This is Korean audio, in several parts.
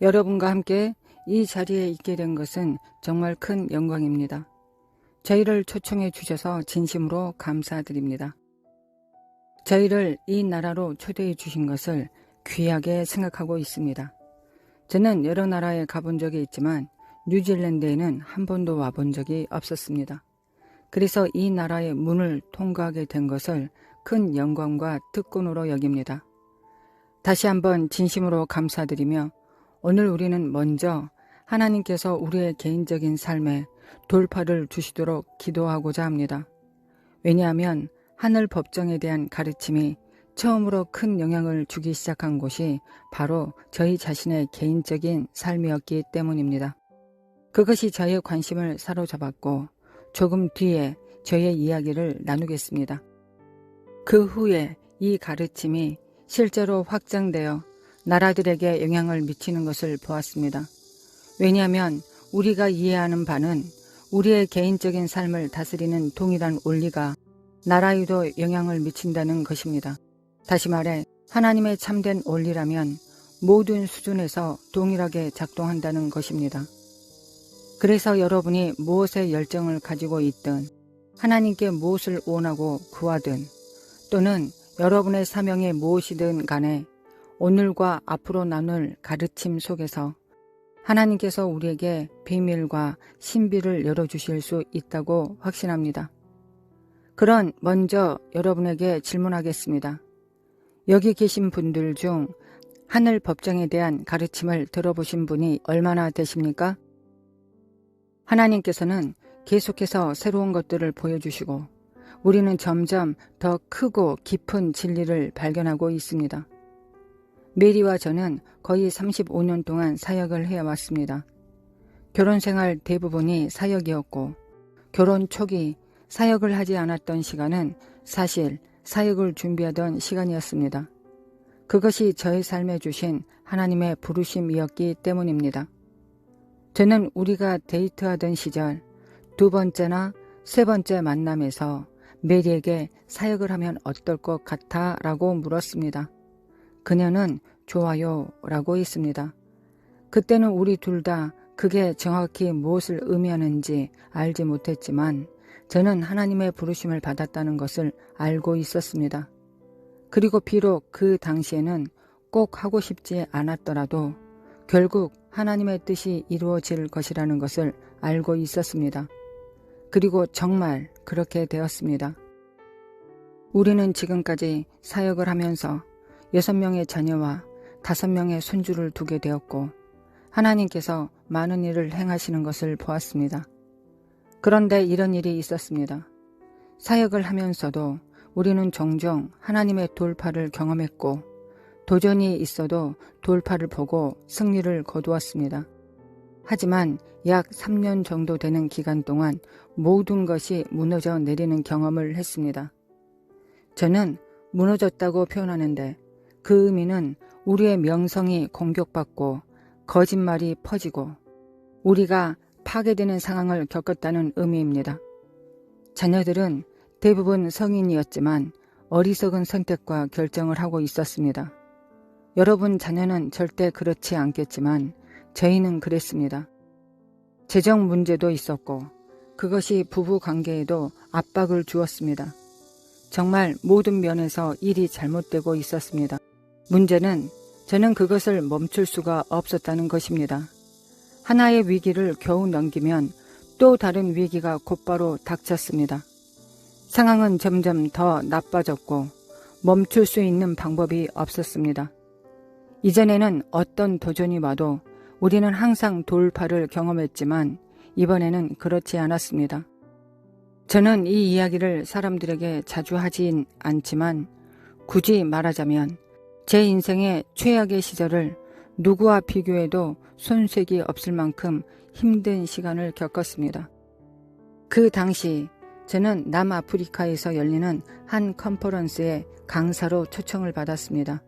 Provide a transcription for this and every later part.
여러분과 함께 이 자리에 있게 된 것은 정말 큰 영광입니다. 저희를 초청해 주셔서 진심으로 감사드립니다. 저희를 이 나라로 초대해 주신 것을 귀하게 생각하고 있습니다. 저는 여러 나라에 가본 적이 있지만 뉴질랜드에는 한 번도 와본 적이 없었습니다. 그래서 이 나라의 문을 통과하게 된 것을 큰 영광과 특권으로 여깁니다. 다시 한번 진심으로 감사드리며 오늘 우리는 먼저 하나님께서 우리의 개인적인 삶에 돌파를 주시도록 기도하고자 합니다. 왜냐하면 하늘 법정에 대한 가르침이 처음으로 큰 영향을 주기 시작한 곳이 바로 저희 자신의 개인적인 삶이었기 때문입니다. 그것이 저의 관심을 사로잡았고 조금 뒤에 저의 이야기를 나누겠습니다. 그 후에 이 가르침이 실제로 확장되어 나라들에게 영향을 미치는 것을 보았습니다. 왜냐하면 우리가 이해하는 바는 우리의 개인적인 삶을 다스리는 동일한 원리가 나라에도 영향을 미친다는 것입니다. 다시 말해 하나님의 참된 원리라면 모든 수준에서 동일하게 작동한다는 것입니다. 그래서 여러분이 무엇에 열정을 가지고 있든 하나님께 무엇을 원하고 구하든 또는 여러분의 사명이 무엇이든 간에 오늘과 앞으로 나눌 가르침 속에서 하나님께서 우리에게 비밀과 신비를 열어주실 수 있다고 확신합니다. 그럼 먼저 여러분에게 질문하겠습니다. 여기 계신 분들 중 하늘 법정에 대한 가르침을 들어보신 분이 얼마나 되십니까? 하나님께서는 계속해서 새로운 것들을 보여주시고 우리는 점점 더 크고 깊은 진리를 발견하고 있습니다. 메리와 저는 거의 35년 동안 사역을 해왔습니다. 결혼생활 대부분이 사역이었고 결혼 초기 사역을 하지 않았던 시간은 사실 사역을 준비하던 시간이었습니다. 그것이 저의 삶에 주신 하나님의 부르심이었기 때문입니다. 저는 우리가 데이트하던 시절 두 번째나 세 번째 만남에서 메리에게 사역을 하면 어떨 것 같아? 라고 물었습니다. 그녀는 좋아요 라고 했습니다. 그때는 우리 둘 다 그게 정확히 무엇을 의미하는지 알지 못했지만 저는 하나님의 부르심을 받았다는 것을 알고 있었습니다. 그리고 비록 그 당시에는 꼭 하고 싶지 않았더라도 결국 하나님의 뜻이 이루어질 것이라는 것을 알고 있었습니다. 그리고 정말 그렇게 되었습니다. 우리는 지금까지 사역을 하면서 6명의 자녀와 5명의 손주를 두게 되었고 하나님께서 많은 일을 행하시는 것을 보았습니다. 그런데 이런 일이 있었습니다. 사역을 하면서도 우리는 종종 하나님의 돌파를 경험했고 도전이 있어도 돌파를 보고 승리를 거두었습니다. 하지만 약 3년 정도 되는 기간 동안 모든 것이 무너져 내리는 경험을 했습니다. 저는 무너졌다고 표현하는데 그 의미는 우리의 명성이 공격받고 거짓말이 퍼지고 우리가 파괴되는 상황을 겪었다는 의미입니다. 자녀들은 대부분 성인이었지만 어리석은 선택과 결정을 하고 있었습니다. 여러분 자녀는 절대 그렇지 않겠지만 저희는 그랬습니다. 재정 문제도 있었고 그것이 부부 관계에도 압박을 주었습니다. 정말 모든 면에서 일이 잘못되고 있었습니다. 문제는 저는 그것을 멈출 수가 없었다는 것입니다. 하나의 위기를 겨우 넘기면 또 다른 위기가 곧바로 닥쳤습니다. 상황은 점점 더 나빠졌고 멈출 수 있는 방법이 없었습니다. 이전에는 어떤 도전이 와도 우리는 항상 돌파를 경험했지만 이번에는 그렇지 않았습니다. 저는 이 이야기를 사람들에게 자주 하진 않지만 굳이 말하자면 제 인생의 최악의 시절을 누구와 비교해도 손색이 없을 만큼 힘든 시간을 겪었습니다. 그 당시 저는 남아프리카에서 열리는 한 컨퍼런스에 강사로 초청을 받았습니다.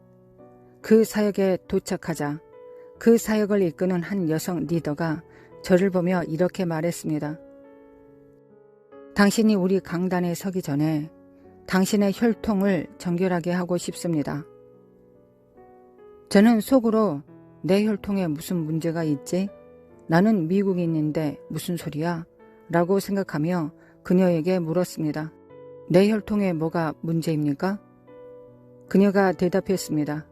그 사역에 도착하자 그 사역을 이끄는 한 여성 리더가 저를 보며 이렇게 말했습니다. 당신이 우리 강단에 서기 전에 당신의 혈통을 정결하게 하고 싶습니다. 저는 속으로 내 혈통에 무슨 문제가 있지? 나는 미국인인데 무슨 소리야? 라고 생각하며 그녀에게 물었습니다. 내 혈통에 뭐가 문제입니까? 그녀가 대답했습니다.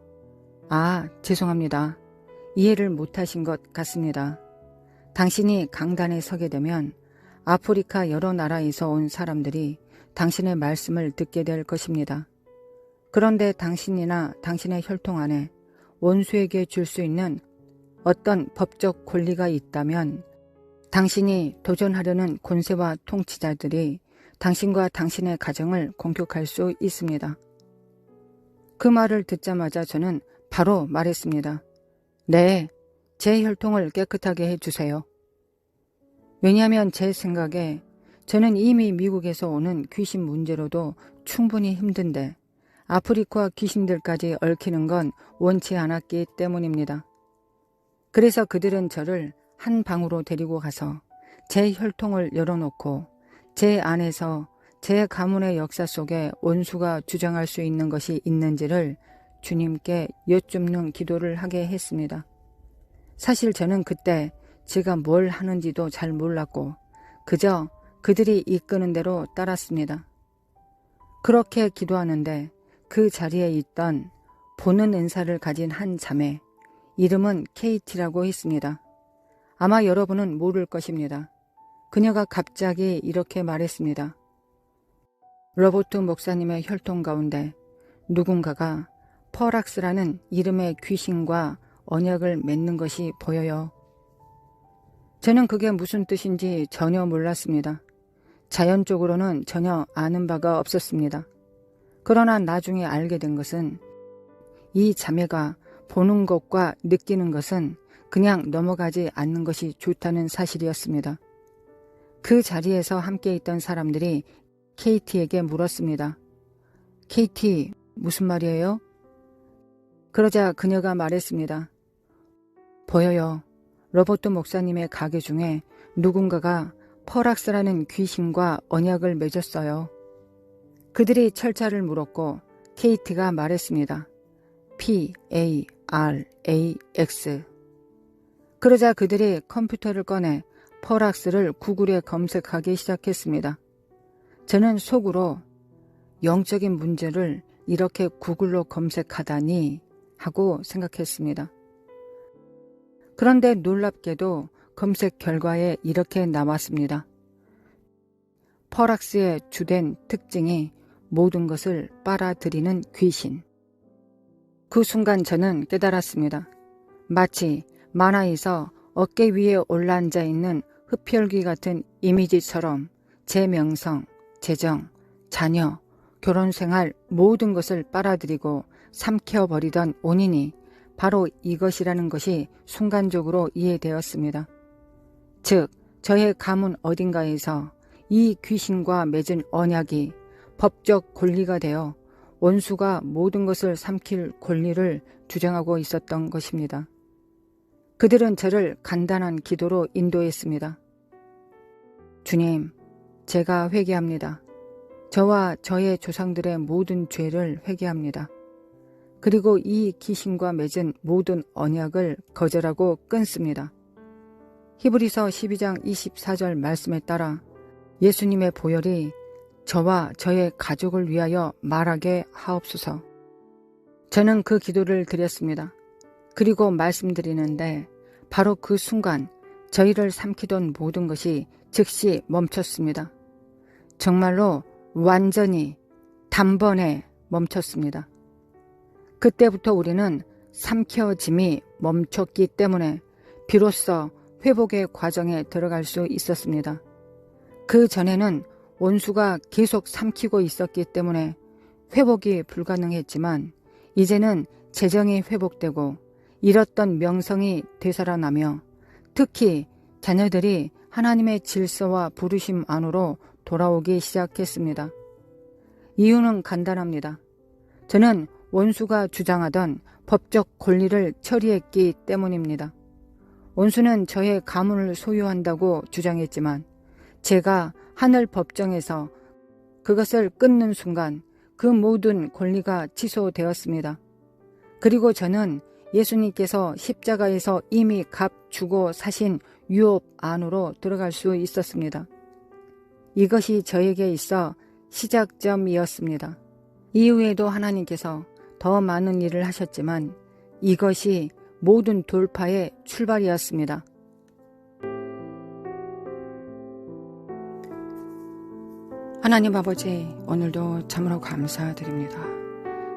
아, 죄송합니다. 이해를 못하신 것 같습니다. 당신이 강단에 서게 되면 아프리카 여러 나라에서 온 사람들이 당신의 말씀을 듣게 될 것입니다. 그런데 당신이나 당신의 혈통 안에 원수에게 줄 수 있는 어떤 법적 권리가 있다면 당신이 도전하려는 권세와 통치자들이 당신과 당신의 가정을 공격할 수 있습니다. 그 말을 듣자마자 저는 바로 말했습니다. 네, 제 혈통을 깨끗하게 해주세요. 왜냐하면 제 생각에 저는 이미 미국에서 오는 귀신 문제로도 충분히 힘든데 아프리카 귀신들까지 얽히는 건 원치 않았기 때문입니다. 그래서 그들은 저를 한 방으로 데리고 가서 제 혈통을 열어놓고 제 안에서 제 가문의 역사 속에 원수가 주장할 수 있는 것이 있는지를 주님께 여쭙는 기도를 하게 했습니다. 사실 저는 그때 제가 뭘 하는지도 잘 몰랐고 그저 그들이 이끄는 대로 따랐습니다. 그렇게 기도하는데 그 자리에 있던 보는 은사를 가진 한 자매, 이름은 케이티라고 했습니다. 아마 여러분은 모를 것입니다. 그녀가 갑자기 이렇게 말했습니다. 로버트 목사님의 혈통 가운데 누군가가 퍼락스라는 이름의 귀신과 언약을 맺는 것이 보여요. 저는 그게 무슨 뜻인지 전혀 몰랐습니다. 자연적으로는 전혀 아는 바가 없었습니다. 그러나 나중에 알게 된 것은 이 자매가 보는 것과 느끼는 것은 그냥 넘어가지 않는 것이 좋다는 사실이었습니다. 그 자리에서 함께 있던 사람들이 케이티에게 물었습니다. 케이티, 무슨 말이에요? 그러자 그녀가 말했습니다. 보여요. 로버트 목사님의 가게 중에 누군가가 퍼락스라는 귀신과 언약을 맺었어요. 그들이 철자를 물었고 케이티가 말했습니다. PARAX. 그러자 그들이 컴퓨터를 꺼내 퍼락스를 구글에 검색하기 시작했습니다. 저는 속으로 영적인 문제를 이렇게 구글로 검색하다니 하고 생각했습니다. 그런데 놀랍게도 검색 결과에 이렇게 나왔습니다. 퍼락스의 주된 특징이 모든 것을 빨아들이는 귀신. 그 순간 저는 깨달았습니다. 마치 만화에서 어깨 위에 올라앉아 있는 흡혈귀 같은 이미지처럼 제 명성, 재정, 자녀, 결혼생활 모든 것을 빨아들이고 삼켜버리던 원인이 바로 이것이라는 것이 순간적으로 이해되었습니다. 즉, 저의 가문 어딘가에서 이 귀신과 맺은 언약이 법적 권리가 되어 원수가 모든 것을 삼킬 권리를 주장하고 있었던 것입니다. 그들은 저를 간단한 기도로 인도했습니다. 주님, 제가 회개합니다. 저와 저의 조상들의 모든 죄를 회개합니다. 그리고 이 귀신과 맺은 모든 언약을 거절하고 끊습니다. 히브리서 12장 24절 말씀에 따라 예수님의 보혈이 저와 저의 가족을 위하여 말하게 하옵소서. 저는 그 기도를 드렸습니다. 그리고 말씀드리는데 바로 그 순간 저희를 삼키던 모든 것이 즉시 멈췄습니다. 정말로 완전히 단번에 멈췄습니다. 그때부터 우리는 삼켜짐이 멈췄기 때문에 비로소 회복의 과정에 들어갈 수 있었습니다. 그 전에는 원수가 계속 삼키고 있었기 때문에 회복이 불가능했지만 이제는 재정이 회복되고 잃었던 명성이 되살아나며 특히 자녀들이 하나님의 질서와 부르심 안으로 돌아오기 시작했습니다. 이유는 간단합니다. 저는 원수가 주장하던 법적 권리를 처리했기 때문입니다. 원수는 저의 가문을 소유한다고 주장했지만 제가 하늘 법정에서 그것을 끊는 순간 그 모든 권리가 취소되었습니다. 그리고 저는 예수님께서 십자가에서 이미 값 주고 사신 유업 안으로 들어갈 수 있었습니다. 이것이 저에게 있어 시작점이었습니다. 이후에도 하나님께서 더 많은 일을 하셨지만 이것이 모든 돌파의 출발이었습니다. 하나님 아버지, 오늘도 참으로 감사드립니다.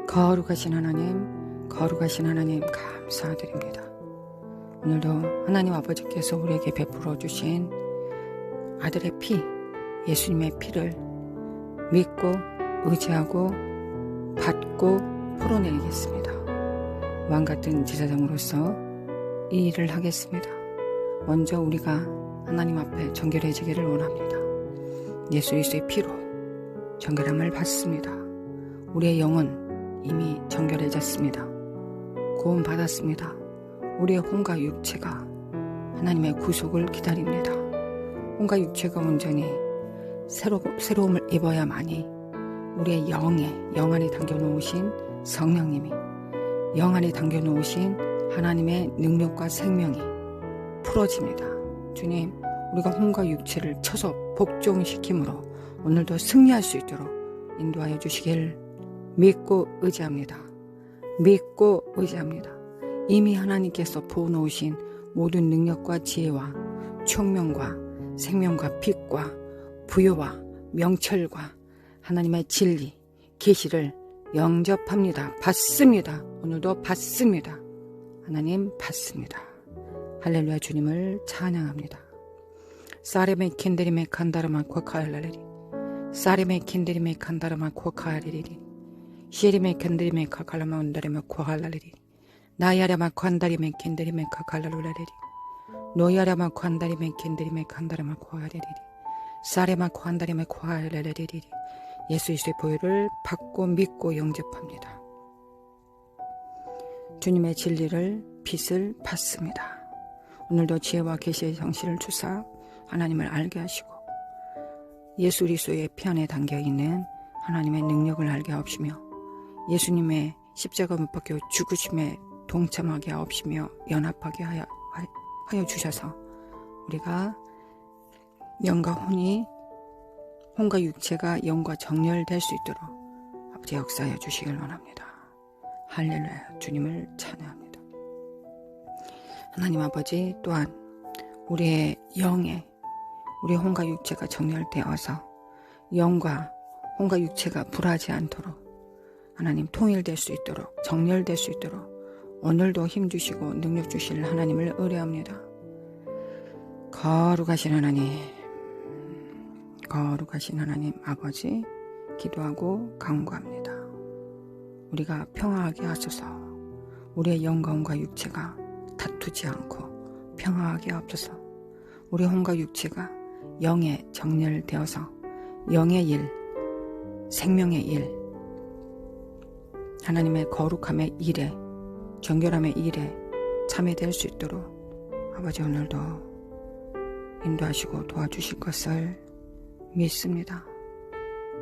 거룩하신 하나님, 거룩하신 하나님 감사드립니다. 오늘도 하나님 아버지께서 우리에게 베풀어 주신 아들의 피, 예수님의 피를 믿고 의지하고 받고 풀어내리겠습니다. 왕같은 제사장으로서 이 일을 하겠습니다. 먼저 우리가 하나님 앞에 정결해지기를 원합니다. 예수 그리스도의 피로 정결함을 받습니다. 우리의 영은 이미 정결해졌습니다. 구원 받았습니다. 우리의 혼과 육체가 하나님의 구속을 기다립니다. 혼과 육체가 온전히 새로움을 입어야만이 우리의 영 안에 담겨놓으신 성령님이, 영 안에 담겨놓으신 하나님의 능력과 생명이 풀어집니다. 주님, 우리가 혼과 육체를 쳐서 복종시킴으로 오늘도 승리할 수 있도록 인도하여 주시길 믿고 의지합니다. 믿고 의지합니다. 이미 하나님께서 부어놓으신 모든 능력과 지혜와 총명과 생명과 빛과 부여와 명철과 하나님의 진리, 계시를 영접합니다. 받습니다. 오늘도 받습니다. 하나님 받습니다. 할렐루야. 주님을 찬양합니다. 사레메 킨데리메 칸다르마 코카알라레리 사레메 킨데리메 칸다르마 코카알리리 시에리메 킨데리메 카칼라마 온다레메 코할라레리 나야라마 칸다리메 킨데리메 카칼라루라레리 노야라마 칸다리메 킨데리메 칸다르마 코하레리리 사레마 칸다리메 코할라레리리 예수 그리스도의 보혈을 받고 믿고 영접합니다. 주님의 진리를 빛을 받습니다. 오늘도 지혜와 계시의 정신을 주사 하나님을 알게 하시고 예수 그리스도의 피 안에 담겨있는 하나님의 능력을 알게 하옵시며 예수님의 십자가 못 박혀 죽으심에 동참하게 하옵시며 연합하게 하여 주셔서 우리가 영과 혼과 육체가 영과 정렬될 수 있도록 아버지 역사하여 주시길 원합니다. 할렐루야. 주님을 찬양합니다. 하나님 아버지 또한 우리의 영에 우리 혼과 육체가 정렬되어서 영과 혼과 육체가 불하지 않도록 하나님 통일될 수 있도록 정렬될 수 있도록 오늘도 힘주시고 능력 주실 하나님을 의뢰합니다. 거룩하신 하나님, 거룩하신 하나님 아버지 기도하고 간구합니다. 우리가 평화하게 하소서. 우리의 영과 혼과 육체가 다투지 않고 평화하게 하옵소서. 우리 혼과 육체가 영에 정렬되어서 영의 일, 생명의 일, 하나님의 거룩함의 일에, 정결함의 일에 참여될 수 있도록 아버지 오늘도 인도하시고 도와주실 것을 믿습니다.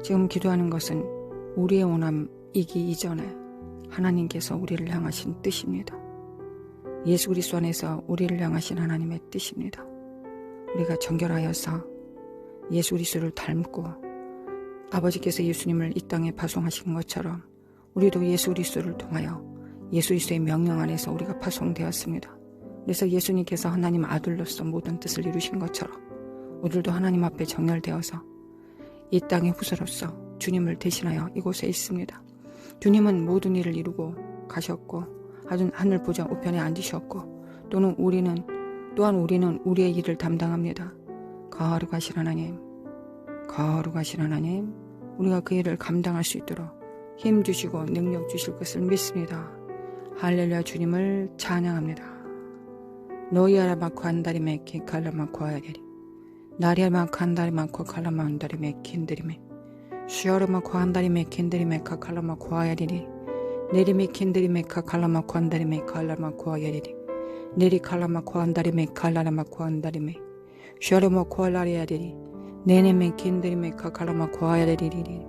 지금 기도하는 것은 우리의 원함이기 이전에 하나님께서 우리를 향하신 뜻입니다. 예수 그리스도 안에서 우리를 향하신 하나님의 뜻입니다. 우리가 정결하여서 예수 그리스도를 닮고 아버지께서 예수님을 이 땅에 파송하신 것처럼 우리도 예수 그리스도를 통하여 예수 그리스도의 명령 안에서 우리가 파송되었습니다. 그래서 예수님께서 하나님 아들로서 모든 뜻을 이루신 것처럼 우리도 하나님 앞에 정렬되어서 이 땅의 후사로서 주님을 대신하여 이곳에 있습니다. 주님은 모든 일을 이루고 가셨고 하늘 보좌 우편에 앉으셨고 또한 우리는 우리의 일을 담당합니다. 거룩하신 하나님, 거룩하신 하나님, 우리가 그 일을 감당할 수 있도록 힘주시고 능력 주실 것을 믿습니다. 할렐루야. 주님을 찬양합니다. 노이아라마코 한다리메 키칼라마코 하야리 나리아마코 한다리마코 칼라마한다리메 킨드리메 시어르마코 한다리메 킨드리메 카칼라마코 하야리리 내리메 킨드리메 카칼라마코 한다리메 칼라마코 하야리리 내리 칼라마코 한다리메 칼라마코 한다리메 시어르마코 할라리야리리 내네메 킨드리메 카칼라마코 하야리리리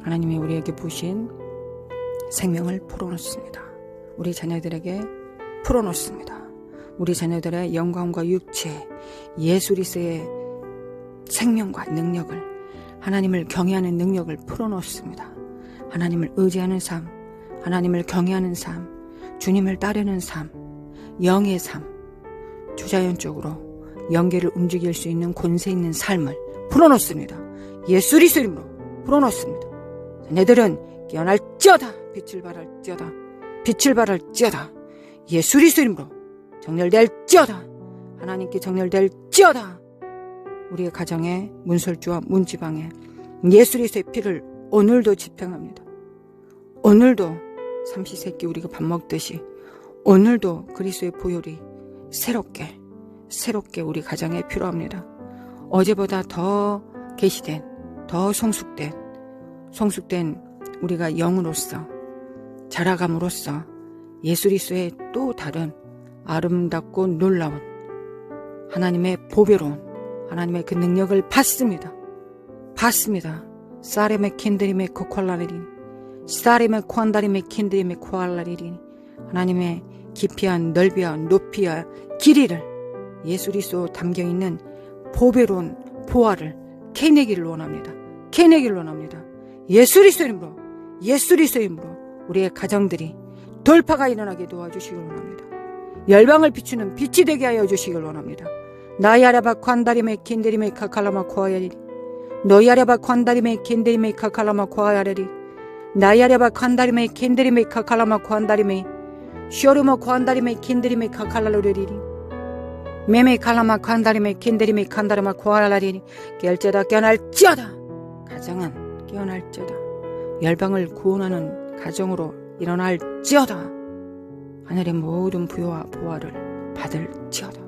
하나님이 우리에게 부신 생명을 풀어놓습니다. 우리 자녀들에게 풀어놓습니다. 우리 자녀들의 영광과 육체, 예수 그리스도의 생명과 능력을, 하나님을 경외하는 능력을 풀어놓습니다. 하나님을 의지하는 삶, 하나님을 경외하는 삶, 주님을 따르는 삶, 영의 삶, 초자연적으로 영계를 움직일 수 있는 권세 있는 삶을 풀어놓습니다. 예수 그리스도 이름으로 풀어놓습니다. 자녀들은 깨어날지어다. 빛을 발할지어다. 빛을 발할지어다. 예수 그리스도 이름으로 정렬될지어다. 하나님께 정렬될지어다. 우리의 가정에, 문설주와 문지방에 예수 그리스도의 피를 오늘도 집행합니다. 오늘도 삼시세끼 우리가 밥 먹듯이 오늘도 그리스도의 보혈이 새롭게 우리 가정에 필요합니다. 어제보다 더 계시된, 더 성숙된 우리가 영으로서 자라감으로써 예수 그리스도의 또 다른 아름답고 놀라운 하나님의 보배로운 하나님의 그 능력을 받습니다. 사레메 킨드리메 코콜라리니 사레메 콘다리메 킨드리메 코알라리니 하나님의 깊이와 넓이와 높이와 길이를 예수 그리스도 담겨있는 보배로운 보화를 캐내기를 원합니다. 예수 그리스도 이름으로 우리의 가정들이 돌파가 일어나게 도와주시길 원합니다. 열방을 비추는 빛이 되게 하여 주시길 원합니다. 나야라바 관다리메 킨데리메 카칼라마 코아야리 너야라바 관다리메 킨데리메 카칼라마 코아야리 나야라바 관다리메 킨데리메 카칼라마 코안다리메 쇼르모 코안다리메 킨데리메 카칼라로리리 메메 칼라마 관다리메 킨데리메 칸다라마 코아라리니 깨어날지어다. 가정은 깨어날지어다. 열방을 구원하는 가정으로 일어날지어다. 하늘의 모든 부여와 보화를 받을지어다.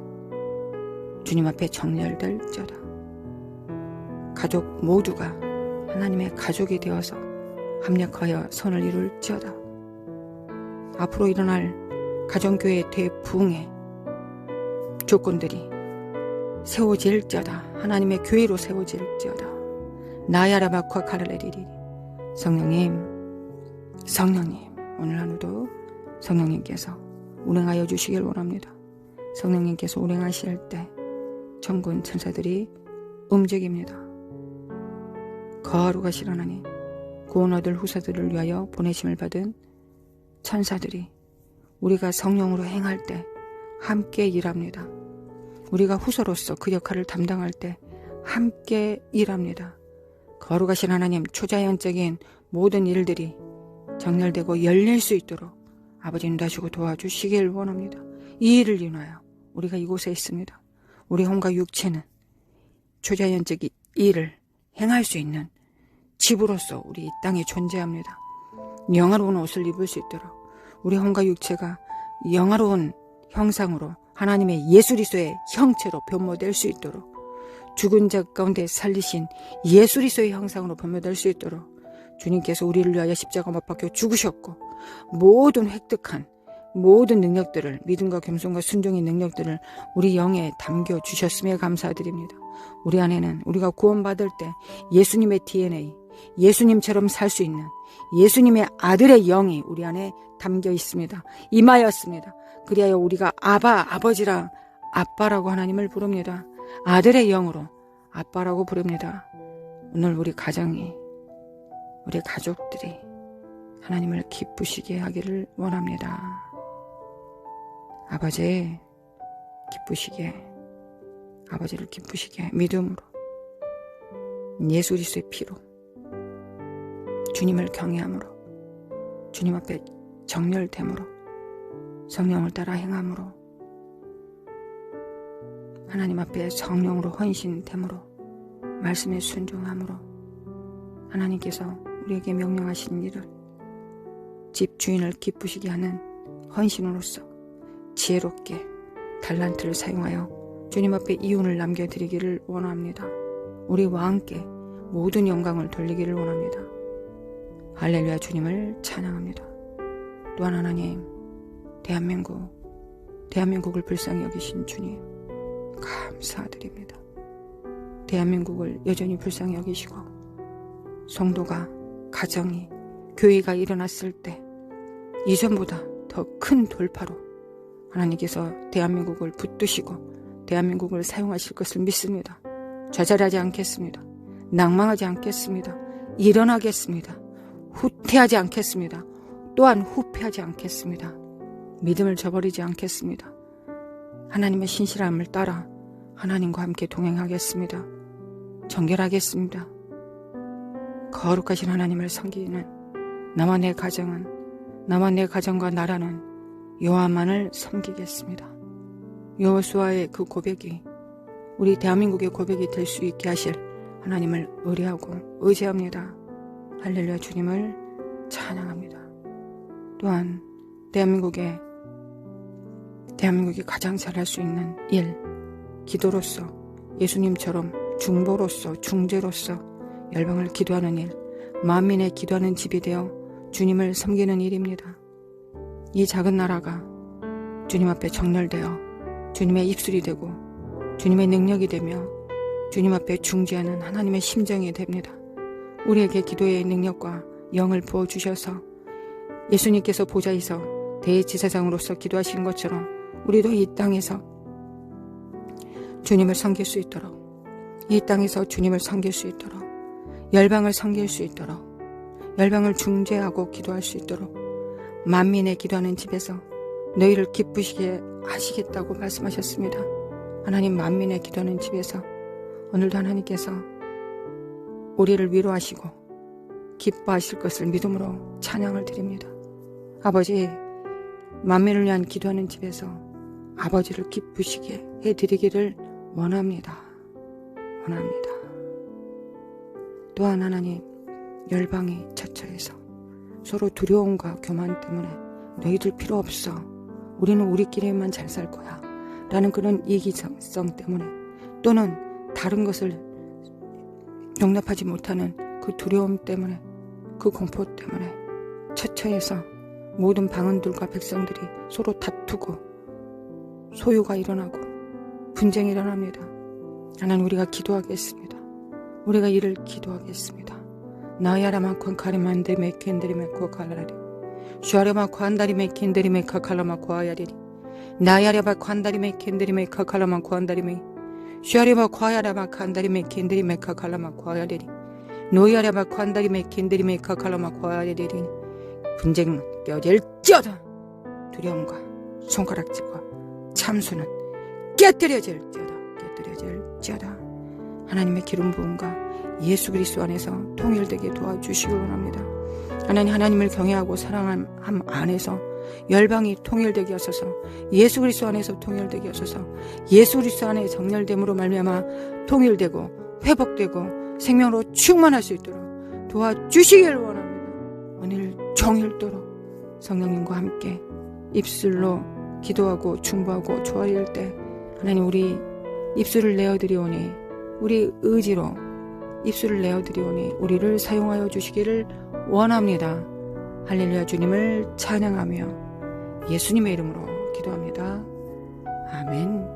주님 앞에 정렬될지어다. 가족 모두가 하나님의 가족이 되어서 합력하여 선을 이룰지어다. 앞으로 일어날 가정교회 대부흥의 조건들이 세워질지어다. 하나님의 교회로 세워질지어다. 나야라바쿠아 카랄레리리 성령님 오늘 하루도 성령님께서 운행하여 주시길 원합니다. 성령님께서 운행하실 때 천군 천사들이 움직입니다. 거룩하신 하나님, 구원 얻을 후사들을 위하여 보내심을 받은 천사들이 우리가 성령으로 행할 때 함께 일합니다. 우리가 후사로서 그 역할을 담당할 때 함께 일합니다. 거룩하신 하나님, 초자연적인 모든 일들이 정렬되고 열릴 수 있도록 아버지 인도하시고 도와주시길 원합니다. 이 일을 인하여 우리가 이곳에 있습니다. 우리 혼과 육체는 초자연적인 일을 행할 수 있는 집으로서 우리 이 땅에 존재합니다. 영화로운 옷을 입을 수 있도록 우리 혼과 육체가 영화로운 형상으로 하나님의 예수 그리스도의 형체로 변모될 수 있도록 죽은 자 가운데 살리신 예수 그리스도의 형상으로 변모될 수 있도록 주님께서 우리를 위하여 십자가 못 박혀 죽으셨고 모든 획득한 모든 능력들을 믿음과 겸손과 순종의 능력들을 우리 영에 담겨주셨음에 감사드립니다. 우리 안에는 우리가 구원받을 때 예수님의 DNA, 예수님처럼 살 수 있는 예수님의 아들의 영이 우리 안에 담겨 있습니다. 임하였습니다. 그리하여 우리가 아버지라 아빠라고 하나님을 부릅니다. 아들의 영으로 아빠라고 부릅니다. 오늘 우리 가정이, 우리 가족들이 하나님을 기쁘시게 하기를 원합니다. 아버지 기쁘시게, 아버지를 기쁘시게 믿음으로 예수 그리스도의 피로 주님을 경외함으로 주님 앞에 정렬됨으로 성령을 따라 행함으로 하나님 앞에 성령으로 헌신됨으로 말씀에 순종함으로 하나님께서 우리에게 명령하신 일을 집 주인을 기쁘시게 하는 헌신으로서 지혜롭게 달란트를 사용하여 주님 앞에 이윤을 남겨드리기를 원합니다. 우리와 함께 모든 영광을 돌리기를 원합니다. 할렐루야. 주님을 찬양합니다. 또한 하나님, 대한민국을 불쌍히 여기신 주님 감사드립니다. 대한민국을 여전히 불쌍히 여기시고 성도가, 가정이, 교회가 일어났을 때 이전보다 더 큰 돌파로 하나님께서 대한민국을 붙드시고 대한민국을 사용하실 것을 믿습니다. 좌절하지 않겠습니다. 낭망하지 않겠습니다. 일어나겠습니다. 후퇴하지 않겠습니다. 또한 후패하지 않겠습니다. 믿음을 저버리지 않겠습니다. 하나님의 신실함을 따라 하나님과 함께 동행하겠습니다. 정결하겠습니다. 거룩하신 하나님을 섬기는 나와 내 가정은, 나와 내 가정과 나라는 여호와만을 섬기겠습니다. 여호수아의 그 고백이 우리 대한민국의 고백이 될 수 있게 하실 하나님을 의뢰하고 의지합니다. 할렐루야. 주님을 찬양합니다. 또한 대한민국이 가장 잘할 수 있는 일, 기도로서, 예수님처럼 중보로서, 중재로서 열방을 기도하는 일, 만민의 기도하는 집이 되어 주님을 섬기는 일입니다. 이 작은 나라가 주님 앞에 정렬되어 주님의 입술이 되고 주님의 능력이 되며 주님 앞에 중재하는 하나님의 심정이 됩니다. 우리에게 기도의 능력과 영을 부어주셔서 예수님께서 보좌에서 대제사장으로서 기도하신 것처럼 우리도 이 땅에서 주님을 섬길 수 있도록, 이 땅에서 주님을 섬길 수 있도록, 열방을 섬길 수 있도록, 열방을 중재하고 기도할 수 있도록 만민의 기도하는 집에서 너희를 기쁘시게 하시겠다고 말씀하셨습니다. 하나님, 만민의 기도하는 집에서 오늘도 하나님께서 우리를 위로하시고 기뻐하실 것을 믿음으로 찬양을 드립니다. 아버지, 만민을 위한 기도하는 집에서 아버지를 기쁘시게 해드리기를 원합니다. 또한 하나님, 열방이 처처해서 서로 두려움과 교만 때문에 너희들 필요 없어, 우리는 우리끼리만 잘 살 거야 라는 그런 이기성 때문에, 또는 다른 것을 용납하지 못하는 그 두려움 때문에, 그 공포 때문에 처처해서 모든 방언들과 백성들이 서로 다투고 소요가 일어나고 분쟁이 일어납니다. 하나님, 우리가 기도하겠습니다. 우리가 이를 기도하겠습니다. 나야라마콘 카리만데 메켄데리 메코 칼라리 슈아레마 관다리 메켄데리 메카 칼라마 과야리리 나야레바 관다리 메켄데리 메카 칼라마 관다리메 슈아레바 과야라마 칸다리 메켄데리 메카 칼라마 과야리리 노야레바 관다리 메켄데리 메카 칼라마 과야리리 분쟁 껴질지어다. 두려움과 손가락질과 참수는 깨뜨려질지어다. 하나님의 기름 부음과 예수 그리스도 안에서 통일되게 도와주시기 원합니다. 하나님을 경외하고 사랑함 안에서 열방이 통일되게 하소서. 예수 그리스도 안에서 통일되게 하소서. 예수 그리스도 안에 정렬됨으로 말미암아 통일되고 회복되고 생명으로 충만할 수 있도록 도와주시기를 원합니다. 오늘 종일도록 성령님과 함께 입술로 기도하고 중보하고 조아릴 때 하나님, 우리 입술을 내어드리오니, 우리 의지로 입술을 내어드리오니 우리를 사용하여 주시기를 원합니다. 할렐루야. 주님을 찬양하며 예수님의 이름으로 기도합니다. 아멘.